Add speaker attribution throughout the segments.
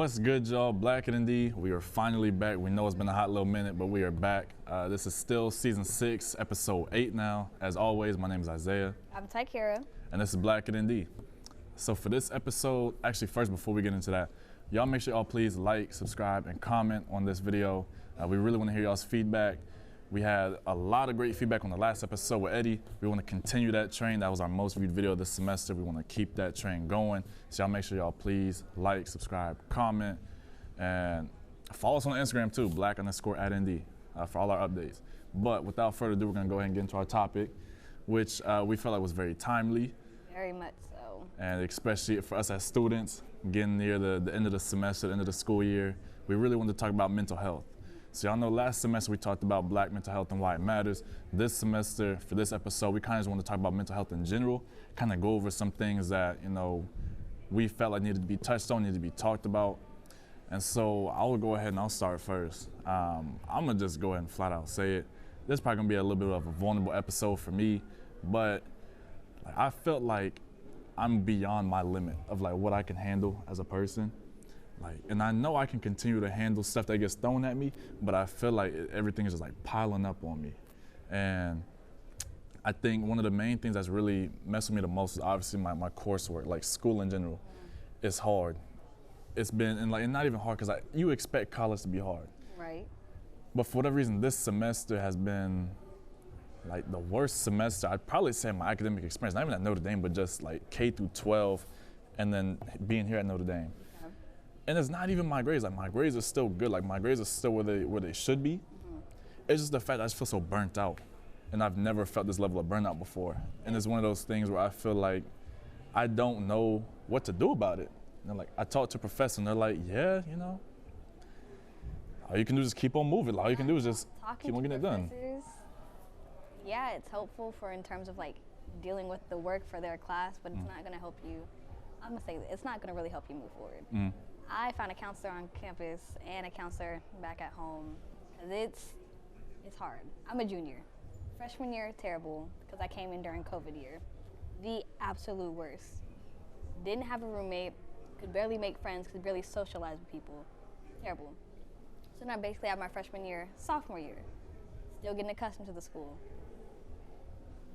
Speaker 1: What's good, y'all? Black and D. We are finally back. We know it's been a hot little minute, but we are back. This is still season 6, episode 8 now. As always, my name is Isaiah.
Speaker 2: I'm Tykiera.
Speaker 1: And this is Black and D. So for this episode, actually first before we get into that, y'all make sure y'all please like, subscribe, and comment on this video. We really want to hear y'all's feedback. We had a lot of great feedback on the last episode with Eddie. We want to continue that train. That was our most viewed video this semester. We want to keep that train going. So y'all make sure y'all please like, subscribe, comment, and follow us on Instagram too, black_@ND, for all our updates. But without further ado, we're going to go ahead and get into our topic, which we felt like was very timely.
Speaker 2: Very much so.
Speaker 1: And especially for us as students, getting near the end of the semester, the end of the school year, we really wanted to talk about mental health. So y'all know last semester we talked about Black mental health and why it matters. This semester, for this episode, we kind of just want to talk about mental health in general, kind of go over some things that, you know, we felt like needed to be touched on, needed to be talked about. And so I will go ahead and I'll start first. I'm going to just go ahead and flat out say it. This is probably going to be a little bit of a vulnerable episode for me, but I felt like I'm beyond my limit of like what I can handle as a person. And I know I can continue to handle stuff that gets thrown at me, but I feel like everything is just like piling up on me. And I think one of the main things that's really messed with me the most is obviously my coursework, like school in general. It's hard. It's been, and not even hard, because you expect college to be hard.
Speaker 2: Right.
Speaker 1: But for whatever reason, this semester has been like the worst semester, I'd probably say, in my academic experience, not even at Notre Dame, but just like K through 12, and then being here at Notre Dame. And it's not even my grades. Like, my grades are still good. Like, my grades are still where they should be. It's just the fact that I just feel so burnt out. And I've never felt this level of burnout before. And it's one of those things where I feel like I don't know what to do about it. And like, I talk to professors and they're like, yeah, you know, all you can do is just keep on moving. All you can do is just keep on getting it done.
Speaker 2: Yeah, it's helpful for in terms of like dealing with the work for their class, but it's not going to help you. I'm going to say it's not going to really help you move forward. I found a counselor on campus and a counselor back at home. It's hard. I'm a junior. Freshman year, terrible, because I came in during COVID year. The absolute worst. Didn't have a roommate, could barely make friends, could barely socialize with people. Terrible. So now basically I have my freshman year, sophomore year. Still getting accustomed to the school.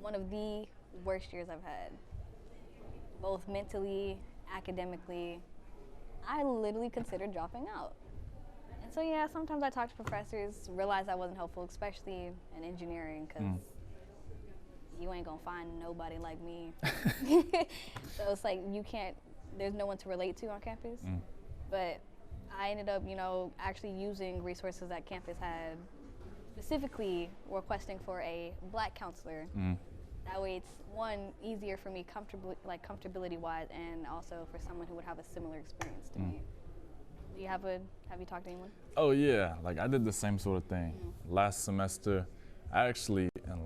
Speaker 2: One of the worst years I've had. Both mentally, academically. I literally considered dropping out. And so yeah, sometimes I talk to professors, realize I wasn't helpful, especially in engineering, because you ain't gonna find nobody like me. So it's like there's no one to relate to on campus. But I ended up, actually using resources that campus had, specifically requesting for a Black counselor. That way it's, one, easier for me comfortability-wise, and also for someone who would have a similar experience to me. Have you talked to anyone? Oh yeah, I did the same sort of thing. Last semester, actually in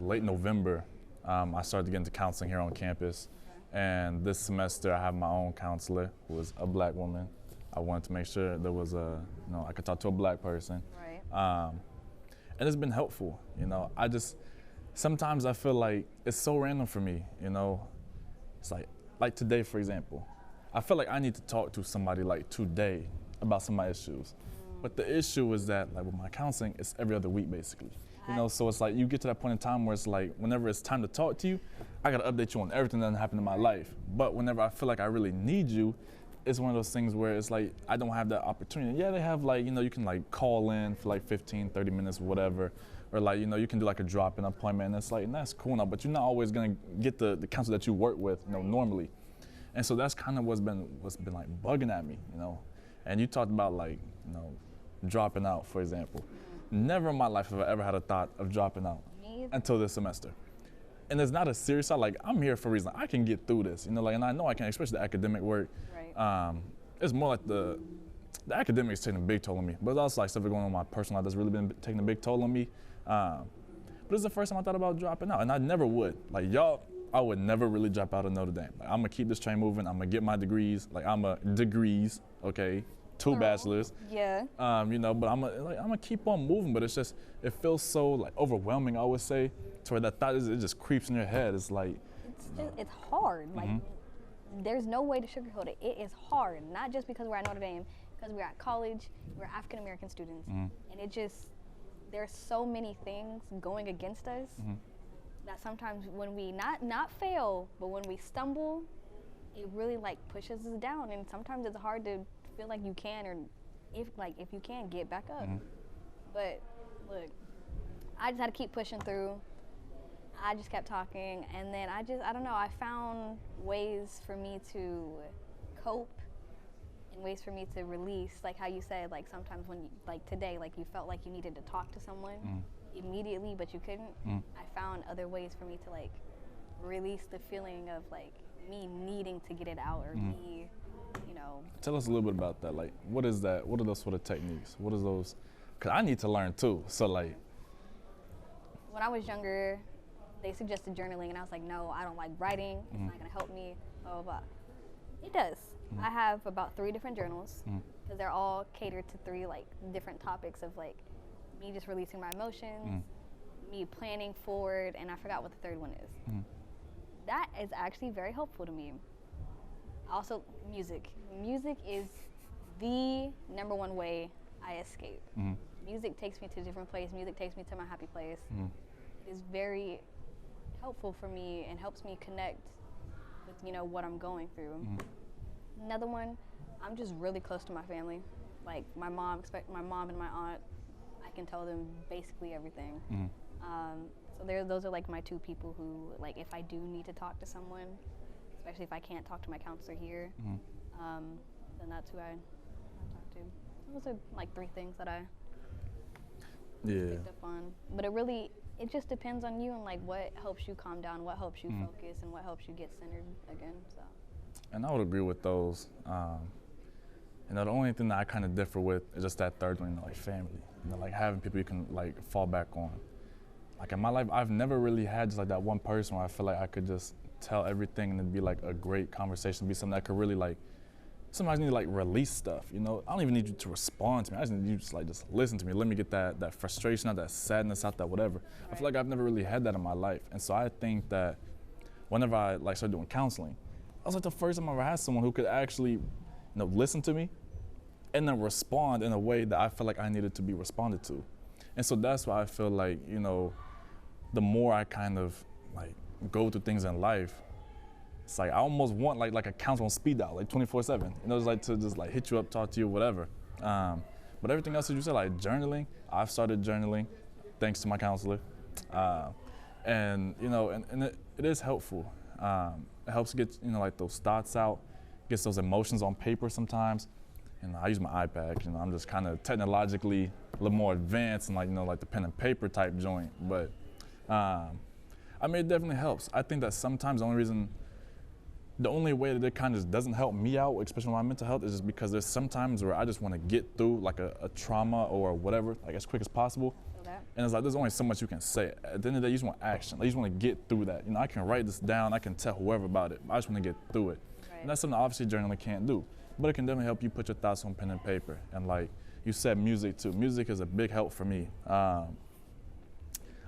Speaker 2: late November, I started to get into counseling here on campus. And this semester I have my own counselor, who is a Black woman. I wanted to make sure there was I could talk to a Black person. Right. And it's been helpful, sometimes I feel like it's so random for me, It's like today, for example. I feel like I need to talk to somebody today about some of my issues. But the issue is that with my counseling, it's every other week basically. So it's you get to that point in time where it's whenever it's time to talk to you, I gotta update you on everything that happened in my life. But whenever I feel like I really need you, it's one of those things where it's I don't have that opportunity. Yeah, they have you can call in for 15, 30 minutes, whatever. Or you can do a drop-in appointment, and it's and that's cool now, but you're not always gonna get the counselor that you work with, normally. And so that's kind of what's been bugging at me, And you talked about dropping out, for example. Never in my life have I ever had a thought of dropping out until this semester. And it's not a serious thought, I'm here for a reason. I can get through this, and I know I can, especially the academic work. Right. It's more the academics taking a big toll on me, but it's also stuff going on in my personal life that's really been taking a big toll on me. But it's the first time I thought about dropping out, and I never would. I would never really drop out of Notre Dame. I'm gonna keep this train moving. I'm gonna get my degrees. I'm a degrees, okay, 2 bachelors. Yeah. But I'm gonna keep on moving. But it's just, it feels so overwhelming, I would say, to where that thought it just creeps in your head. It's it's hard. there's no way to sugarcoat it. It is hard, not just because we're at Notre Dame, because we're at college, we're African American students, and it just, there's so many things going against us that sometimes when we not fail, but when we stumble, it really like pushes us down, and sometimes it's hard to feel like you can, or if you can, get back up. But look, I just had to keep pushing through. I just kept talking, and then I don't know, I found ways for me to cope and ways for me to release, like how you said, like sometimes when you, like today, like you felt like you needed to talk to someone immediately, but you couldn't. I found other ways for me to like release the feeling of like me needing to get it out, or me, you know.
Speaker 1: Tell us a little bit about that. Like, what is that? What are those sort of techniques? What is those? Because I need to learn too. So like,
Speaker 2: when I was younger, they suggested journaling, and I was like, no, I don't like writing. It's not gonna help me. Blah blah blah. It does. I have about 3 different journals, because they're all catered to 3 like different topics of like me just releasing my emotions, me planning forward, and I forgot what the 3rd one is. That is actually very helpful to me. Also, music. Music is the #1 way I escape. Music takes me to a different place. Music takes me to my happy place. It is very helpful for me and helps me connect with, you know, what I'm going through. Another one, I'm just really close to my family. Like my mom and my aunt, I can tell them basically everything. So those are like my 2 people who, like, if I do need to talk to someone, especially if I can't talk to my counselor here, then that's who I talk to. Those are like 3 things that I picked up on. But it just depends on you and like what helps you calm down, what helps you focus, and what helps you get centered again. So.
Speaker 1: And I would agree with those. You know, the only thing that I kind of differ with is just that 3rd one, you know, like family. You know, like having people you can like fall back on. Like in my life, I've never really had just like that one person where I feel like I could just tell everything and it'd be like a great conversation, be something that could really like, sometimes I need to like release stuff, you know? I don't even need you to respond to me. I just need you to just listen to me. Let me get that frustration out, that sadness out, that whatever. Right. I feel like I've never really had that in my life. And so I think that whenever I like started doing counseling, I was like the first time I ever had someone who could actually, you know, listen to me and then respond in a way that I felt like I needed to be responded to. And so that's why I feel like, you know, the more I kind of like go through things in life, it's like I almost want like a counselor on speed dial, like 24/7. You know, just like to just like hit you up, talk to you, whatever. But everything else that you said, like journaling, I've started journaling thanks to my counselor. And you know, and it is helpful. It helps get, you know, like those thoughts out, gets those emotions on paper sometimes. And I use my iPad, you know, I'm just kind of technologically a little more advanced and like, you know, like the pen and paper type joint. But I mean, it definitely helps. I think that sometimes the only way that it kind of doesn't help me out, especially with my mental health, is just because there's some times where I just want to get through like a trauma or whatever, like as quick as possible. Okay. And it's like, there's only so much you can say. At the end of the day, you just want action. Like, you just want to get through that. You know, I can write this down, I can tell whoever about it. I just want to get through it. Right. And that's something obviously journaling can't do. But it can definitely help you put your thoughts on pen and paper. And like you said, music too. Music is a big help for me.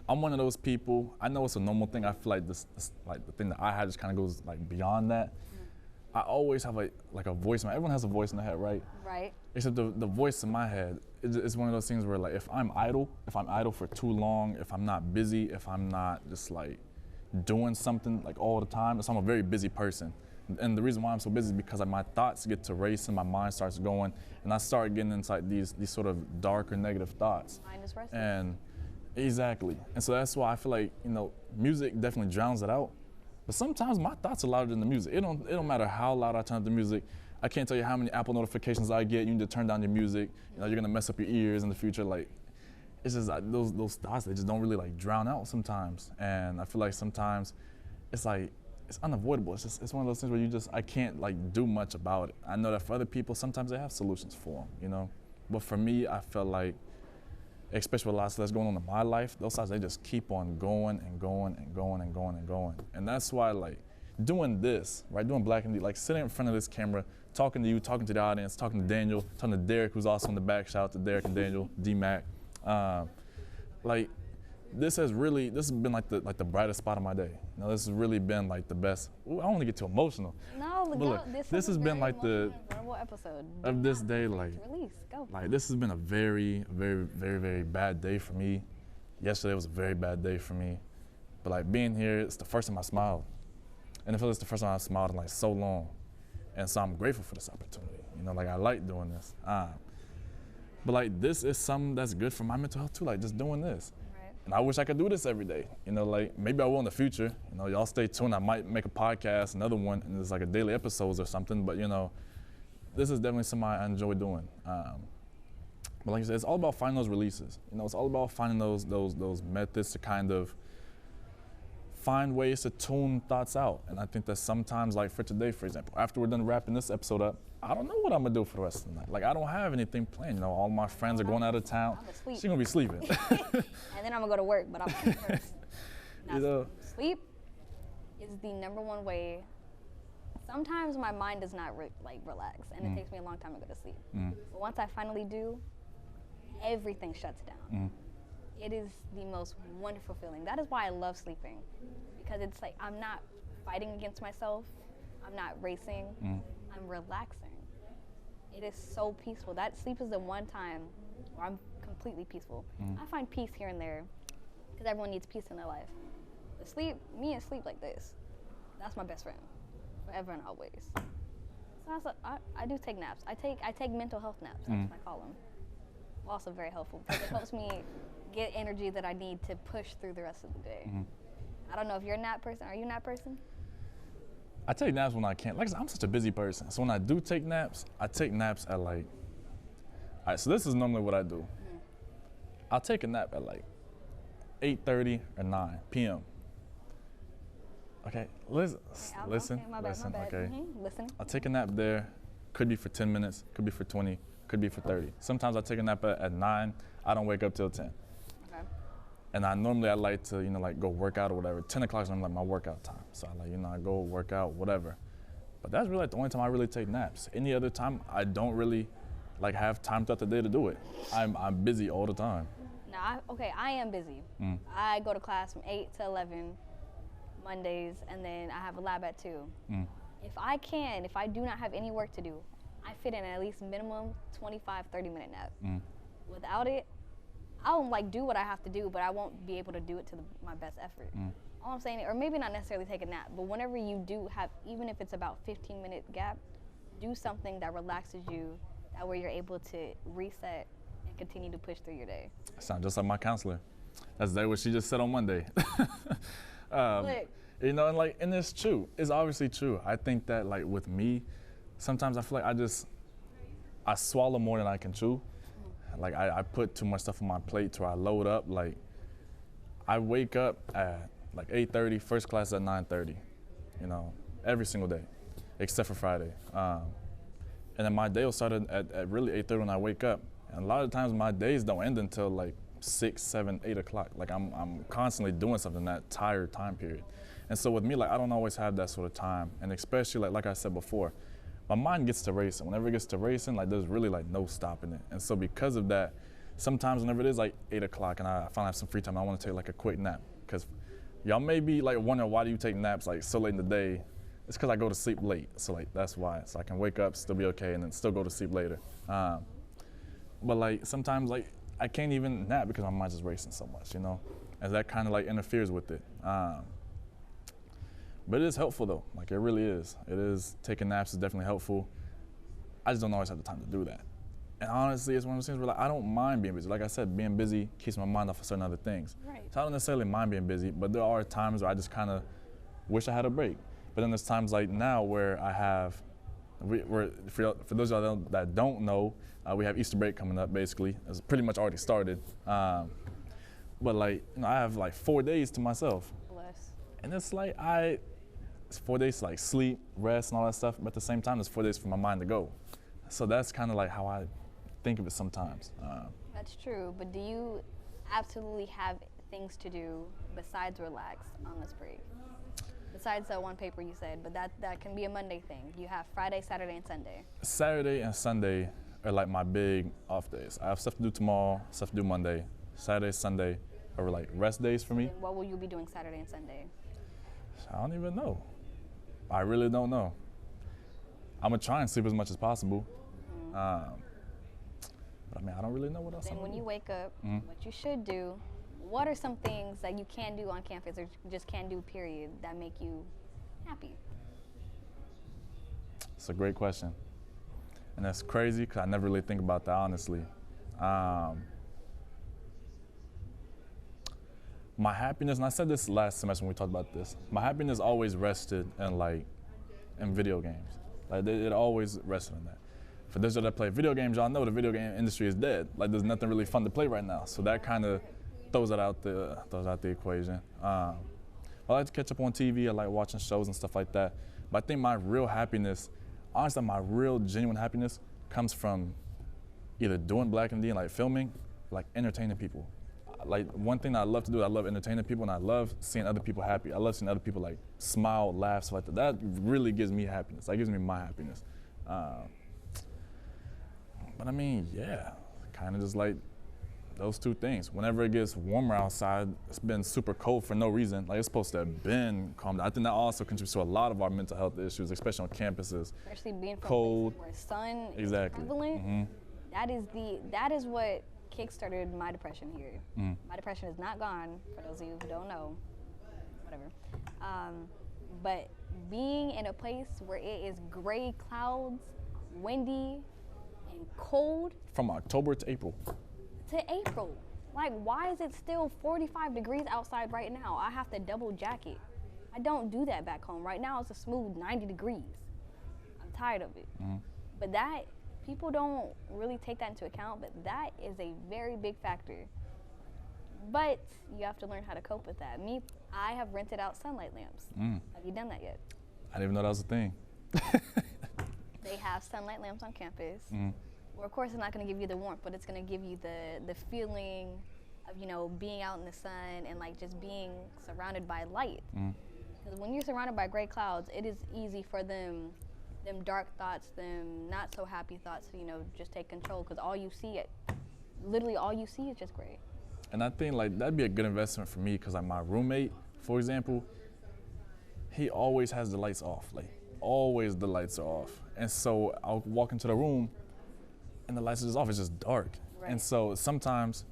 Speaker 1: I'm one of those people, I know it's a normal thing, I feel like this like the thing that I had just kind of goes like beyond that. I always have like a voice, everyone has a voice in their head, right? Right. Except the voice in my head, it's one of those things where like if I'm idle for too long, if I'm not busy, if I'm not just like doing something like all the time, so I'm a very busy person. And the reason why I'm so busy is because my thoughts get to racing, my mind starts going, and I start getting inside these sort of darker negative thoughts. Mind is restless. And exactly. And so that's why I feel like, you know, music definitely drowns it out. But sometimes my thoughts are louder than the music. It don't matter how loud I turn up the music. I can't tell you how many Apple notifications I get. You need to turn down your music. You know, you're gonna mess up your ears in the future. Like, it's just those thoughts, they just don't really like drown out sometimes. And I feel like sometimes it's like, it's unavoidable. It's one of those things where I can't like do much about it. I know that for other people, sometimes they have solutions for them, you know. But for me, I felt like, especially with a lot of stuff that's going on in my life, those thoughts, they just keep on going and going and going and going and going. And that's why like doing this, right, doing Black and D, like sitting in front of this camera, talking to you, talking to the audience, talking to Daniel, talking to Derek, who's also in the back, shout out to Derek and Daniel, D-Mac. Like this has been like the brightest spot of my day. You know, this has really been like the best. Ooh, I don't want to get too emotional.
Speaker 2: No,
Speaker 1: but look, this has been like the
Speaker 2: episode
Speaker 1: of this day. Like,
Speaker 2: release. Go.
Speaker 1: Like, this has been a very, very, very, very bad day for me. Yesterday was a very bad day for me. But like being here, it's the first time I smiled. And I feel it's the first time I've smiled in like so long. And so I'm grateful for this opportunity. You know, like I like doing this. But like this is something that's good for my mental health too, like just doing this.
Speaker 2: Right.
Speaker 1: And I wish I could do this every day. You know, like maybe I will in the future. You know, y'all stay tuned. I might make a podcast, another one, and it's like a daily episodes or something. But you know, this is definitely something I enjoy doing. But like I said, it's all about finding those releases. You know, it's all about finding those methods to kind of find ways to tune thoughts out. And I think that sometimes, like for today, for example, after we're done wrapping this episode up, I don't know what I'm gonna do for the rest of the night. Like I don't have anything planned. You know, all my friends are going out of town. She's gonna be sleeping.
Speaker 2: And then I'm gonna go to work, but I'm first.
Speaker 1: You know,
Speaker 2: sleep is the number one way. Sometimes my mind does not relax, and it takes me a long time to go to sleep. But once I finally do, everything shuts down. It is the most wonderful feeling. That is why I love sleeping, because it's like I'm not fighting against myself. I'm not racing. I'm relaxing. It is so peaceful. That sleep is the one time where I'm completely peaceful. I find peace here and there, because everyone needs peace in their life. But sleep, me and sleep like this, that's my best friend, forever and always. So I do take naps. I take mental health naps. That's what I call them. Also very helpful, because it helps me get energy that I need to push through the rest of the day. I don't know if you're a nap person. Are you a nap person?
Speaker 1: I take naps when I can. Like I said, I'm such a busy person. So when I do take naps, I take naps at like, all right, so this is normally what I do. I'll take a nap at like 8:30 or 9 p.m. Okay, listen,
Speaker 2: Okay, my bad.
Speaker 1: okay.
Speaker 2: Listen.
Speaker 1: I'll take a nap there. Could be for 10 minutes, could be for 20, could be for 30. Sometimes I take a nap at 9. I don't wake up till 10.
Speaker 2: Okay.
Speaker 1: And I like to, you know, like go work out or whatever. 10 o'clock is like my workout time. So I I go work out, whatever. But that's really like the only time I really take naps. Any other time, I don't really like have time throughout the day to do it. I'm busy all the time.
Speaker 2: Now, I am busy. I go to class from 8 to 11 Mondays, and then I have a lab at 2. If I do not have any work to do, I fit in at least minimum 25, 30-minute nap. Without it, I'll do what I have to do, but I won't be able to do it to my best effort. All I'm saying, or maybe not necessarily take a nap, but whenever you do have, even if it's about 15-minute gap, do something that relaxes you, that way you're able to reset and continue to push through your day.
Speaker 1: Sounds just like my counselor. That's what she just said on Monday. You know, and it's true. It's obviously true. I think that with me, sometimes I feel like I swallow more than I can chew. Like I put too much stuff on my plate to where I load up. Like I wake up at 8:30, first class at 9:30, you know, every single day, except for Friday. And then my day will start at really 8:30 when I wake up. And a lot of times my days don't end until 6, 7, 8 o'clock. Like I'm constantly doing something that entire time period. And so with me, I don't always have that sort of time. And especially like I said before, my mind gets to racing. Whenever it gets to racing, there's really no stopping it. And so because of that, sometimes whenever it is 8 o'clock and I finally have some free time, I want to take a quick nap. Because y'all may be wondering, why do you take naps so late in the day? It's because I go to sleep late. So that's why. So I can wake up, still be okay, and then still go to sleep later. But sometimes I can't even nap because my mind's just racing so much, you know? And that kind of interferes with it. But it is helpful though, it really is. It is, taking naps is definitely helpful. I just don't always have the time to do that. And honestly, it's one of those things where I don't mind being busy. Like I said, being busy keeps my mind off of certain other things.
Speaker 2: Right.
Speaker 1: So I don't necessarily mind being busy, but there are times where I just kind of wish I had a break. But then there's times like now where I have, for those of y'all that don't know, we have Easter break coming up basically. It's pretty much already started. But I have 4 days to myself.
Speaker 2: Bless.
Speaker 1: And it's it's 4 days to sleep, rest, and all that stuff. But at the same time, it's 4 days for my mind to go. So that's kind of how I think of it sometimes.
Speaker 2: That's true. But do you absolutely have things to do besides relax on this break? Besides that one paper you said, but that can be a Monday thing. You have Friday, Saturday, and Sunday. Saturday
Speaker 1: and Sunday are my big off days. I have stuff to do tomorrow, stuff to do Monday. Saturday, Sunday, or like rest days for me.
Speaker 2: And what will you be doing Saturday and Sunday?
Speaker 1: I don't even know. I really don't know. I'm gonna try and sleep as much as possible. But I mean, I don't really know what else.
Speaker 2: Then when you wake up, what you should do, what are some things that you can do on campus or just can do, period, that make you happy?
Speaker 1: It's a great question. And that's crazy because I never really think about that, honestly. My happiness, and I said this last semester when we talked about this, my happiness always rested in video games. Like it always rested on that. For those that play video games, y'all know the video game industry is dead. Like there's nothing really fun to play right now. So that kind of throws out the equation. I like to catch up on TV. I like watching shows and stuff like that. But I think my real happiness, honestly, my real genuine happiness comes from either doing Black and D and like filming, like entertaining people. Like one thing that I love to do, I love entertaining people and I love seeing other people happy. I love seeing other people like smile, laugh, stuff like that. That really gives me happiness. That gives me my happiness. But I mean, yeah, kind of just like those two things. Whenever it gets warmer outside, it's been super cold for no reason. Like it's supposed to have been calm down. I think that also contributes to a lot of our mental health issues, especially on campuses.
Speaker 2: Especially being from
Speaker 1: cold,
Speaker 2: where sun
Speaker 1: exactly.
Speaker 2: is prevalent. That is what kickstarted my depression here. My depression is not gone, for those of you who don't know, whatever. But being in a place where it is gray clouds, windy, and cold.
Speaker 1: From October to April.
Speaker 2: Like, why is it still 45 degrees outside right now? I have to double jacket. I don't do that back home. Right now it's a smooth 90 degrees. I'm tired of it. But that, people don't really take that into account, but that is a very big factor. But you have to learn how to cope with that. I have rented out sunlight lamps. Have you done that yet?
Speaker 1: I didn't even know that was a thing.
Speaker 2: They have sunlight lamps on campus. Well, of course, it's not going to give you the warmth, but it's going to give you the feeling of, you know, being out in the sun and like just being surrounded by light. Because when you're surrounded by gray clouds, it is easy for them dark thoughts, them not so happy thoughts, you know, just take control. Because literally all you see is just gray.
Speaker 1: And I think like that'd be a good investment for me because like my roommate, for example, he always has the lights off. Like always the lights are off. And so I'll walk into the room and the lights are just off. It's just dark. Right. And so sometimes,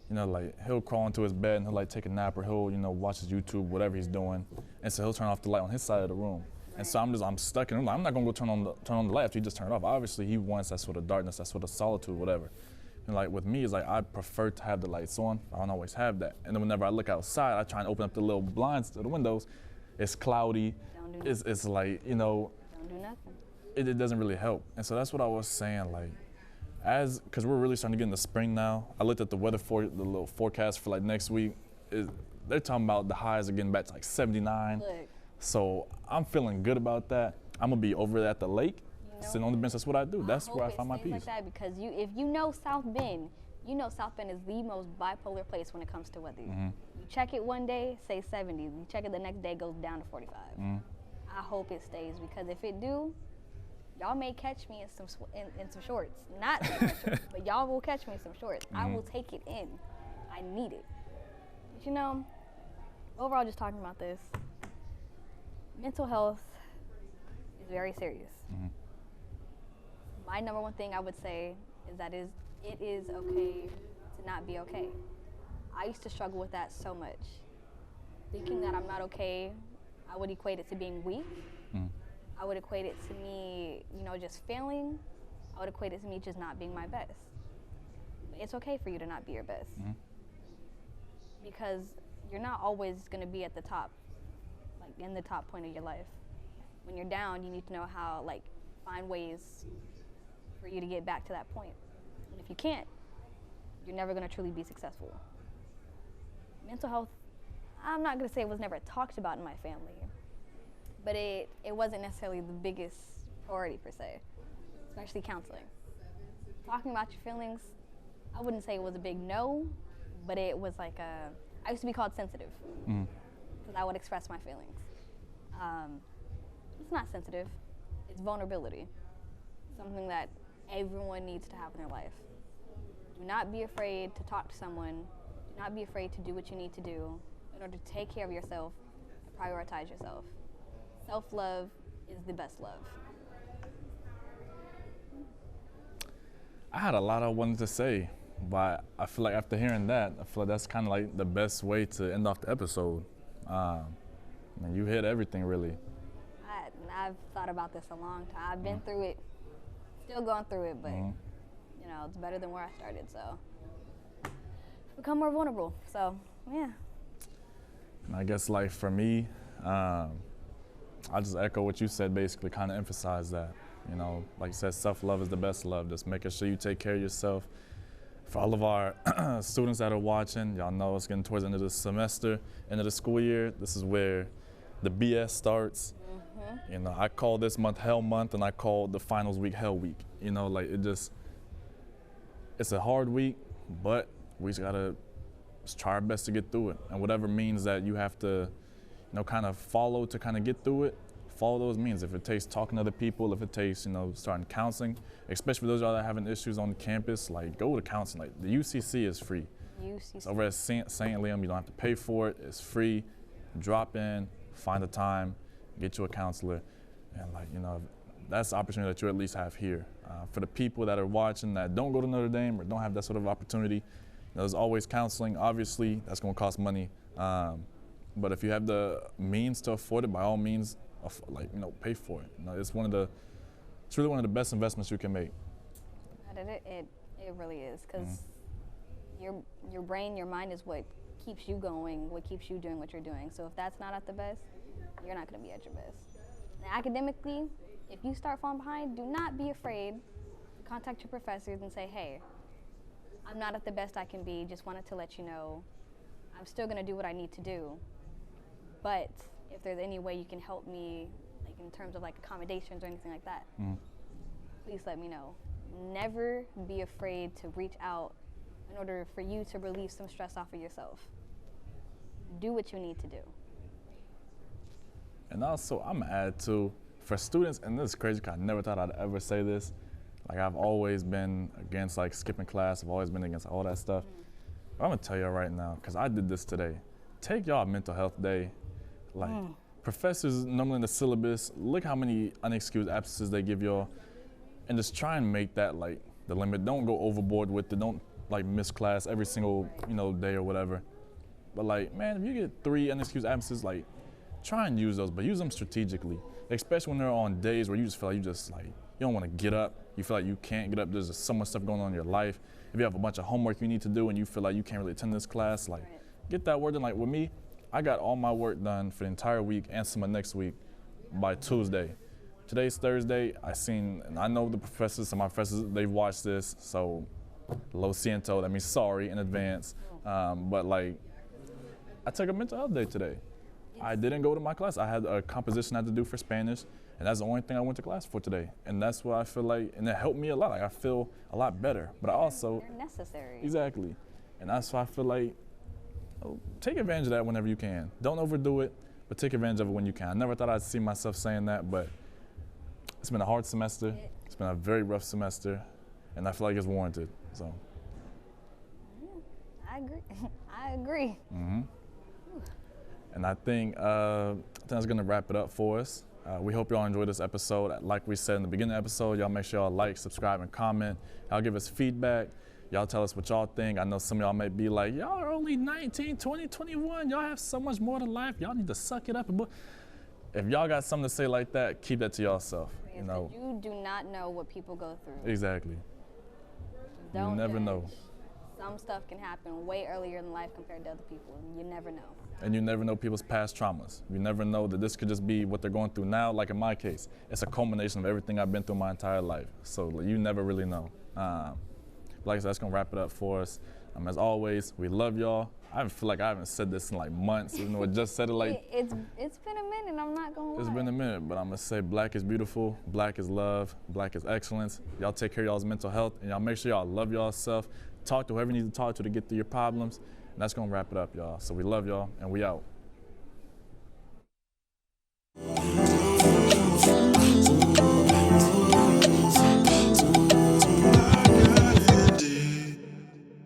Speaker 1: you know, like he'll crawl into his bed and he'll like take a nap or he'll, you know, watch his YouTube, whatever he's doing. And so he'll turn off the light on his side of the room. Right. And so I'm stuck in the room. I'm not gonna go turn on the light after he just turned it off. Obviously he wants that sort of darkness, that sort of solitude, whatever. And like with me, it's like I prefer to have the lights on. I don't always have that. And then whenever I look outside, I try and open up the little blinds to the windows. It's cloudy. It's like, you know,
Speaker 2: don't do nothing.
Speaker 1: It doesn't really help. And so that's what I was saying, like, because we're really starting to get into spring now. I looked at the weather the little forecast for like next week. They're talking about the highs are getting back to like 79.
Speaker 2: Look.
Speaker 1: So I'm feeling good about that. I'm gonna be over there at the lake, sitting on the bench. That's what I do. That's where I find my peace.
Speaker 2: Like that because if you know South Bend, you know South Bend is the most bipolar place when it comes to weather. You check it one day, say 70. You check it the next day, it goes down to 45. I hope it stays because if it do, y'all may catch me in some shorts. Not sweatshirts, but y'all will catch me in some shorts. I will take it in. I need it. But you know, overall, just talking about this, mental health is very serious. My number one thing I would say is that it is okay to not be okay. I used to struggle with that so much. Thinking that I'm not okay, I would equate it to being weak. I would equate it to me, you know, just failing. I would equate it to me just not being my best. It's okay for you to not be your best. Because you're not always going to be at the top, like in the top point of your life. When you're down, you need to know how, like, find ways for you to get back to that point. And if you can't, you're never going to truly be successful. Mental health, I'm not going to say it was never talked about in my family, but it wasn't necessarily the biggest priority per se, especially counseling. Talking about your feelings, I wouldn't say it was a big no, but it was like I used to be called sensitive because I would express my feelings. It's not sensitive, it's vulnerability, something that everyone needs to have in their life. Do not be afraid to talk to someone. Do not be afraid to do what you need to do in order to take care of yourself and prioritize yourself. Self-love is the best love.
Speaker 1: I had a lot I wanted to say, but I feel like after hearing that, I feel like that's kind of like the best way to end off the episode. And you hit everything, really.
Speaker 2: I've thought about this a long time. I've been through it, still going through it, but you know, it's better than where I started, so become more vulnerable. So yeah.
Speaker 1: And I guess like for me, I just echo what you said, basically kind of emphasize that. You know, like you said, self-love is the best love. Just making sure you take care of yourself. For all of our students that are watching, y'all know it's getting towards the end of the semester, end of the school year. This is where the BS starts. You know, I call this month Hell Month, and I call the finals week Hell Week. You know, like it's a hard week, but we just gotta just try our best to get through it. And whatever means that you have to, you know, kind of follow to kind of get through it, follow those means. If it takes talking to other people, if it takes, you know, starting counseling, especially for those of y'all that are having issues on campus, like go to counseling. Like the UCC is free. It's over at St. Liam. You don't have to pay for it. It's free. Drop in, find a time, get you a counselor, and like, you know, that's the opportunity that you at least have here. For the people that are watching that don't go to Notre Dame or don't have that sort of opportunity, you know, there's always counseling. Obviously, that's going to cost money, but if you have the means to afford it, by all means, like, you know, pay for it. You know, it's really one of the best investments you can make.
Speaker 2: It really is, because your brain, your mind is what keeps you going, what keeps you doing what you're doing. So if that's not at the best, you're not going to be at your best. And academically, if you start falling behind, do not be afraid to contact your professors and say, hey, I'm not at the best I can be, just wanted to let you know I'm still going to do what I need to do, but if there's any way you can help me, like in terms of like accommodations or anything like that, please let me know. Never be afraid to reach out in order for you to relieve some stress off of yourself. Do what you need to do.
Speaker 1: And also, I'm gonna add too, for students, and this is crazy because I never thought I'd ever say this. Like, I've always been against like skipping class. I've always been against all that stuff. But I'm gonna tell y'all right now, because I did this today. Take y'all mental health day. Like, professors normally in the syllabus, look how many unexcused absences they give y'all, and just try and make that like the limit. Don't go overboard with it. Don't like miss class every single, you know, day or whatever. But like, man, if you get 3 unexcused absences, like, try and use those, but use them strategically. Especially when they're on days where you just feel like you don't want to get up. You feel like you can't get up. There's just so much stuff going on in your life. If you have a bunch of homework you need to do and you feel like you can't really attend this class, like, get that work done. Like with me, I got all my work done for the entire week and some of next week by Tuesday. Today's Thursday. And I know the professors, some of my professors, they've watched this, so lo siento, that means sorry in advance. But like, I took a mental health day today. I didn't go to my class. I had a composition I had to do for Spanish, and that's the only thing I went to class for today. And that's what I feel like, and it helped me a lot. Like, I feel a lot better. But I also—
Speaker 2: They're necessary.
Speaker 1: Exactly. And that's why I feel like, take advantage of that whenever you can. Don't overdo it, but take advantage of it when you can. I never thought I'd see myself saying that, but it's been a hard semester. It's been a very rough semester, and I feel like it's warranted. So.
Speaker 2: I agree. I agree.
Speaker 1: And I think that's going to wrap it up for us. We hope y'all enjoyed this episode. Like we said in the beginning of the episode, y'all make sure y'all like, subscribe, and comment. Y'all give us feedback. Y'all tell us what y'all think. I know some of y'all may be like, y'all are only 19, 20, 21. Y'all have so much more to life. Y'all need to suck it up. If y'all got something to say like that, keep that to yourself. You know.
Speaker 2: You do not know what people go through.
Speaker 1: Exactly.
Speaker 2: Don't
Speaker 1: you never
Speaker 2: judge.
Speaker 1: know.
Speaker 2: Some stuff can happen way earlier in life compared to other people. You never know.
Speaker 1: And you never know people's past traumas. You never know that this could just be what they're going through now. Like in my case, it's a culmination of everything I've been through my entire life. So you never really know. Like I said, that's going to wrap it up for us. As always, we love y'all. I feel like I haven't said this in like months, even though I just said it like—
Speaker 2: It's been a minute, I'm not going to lie.
Speaker 1: It's been a minute, but I'm going to say Black is beautiful, Black is love, Black is excellence. Y'all take care of y'all's mental health, and y'all make sure y'all love yourself. Talk to whoever you need to talk to get through your problems. And that's going to wrap it up, y'all. So we love y'all, and we out.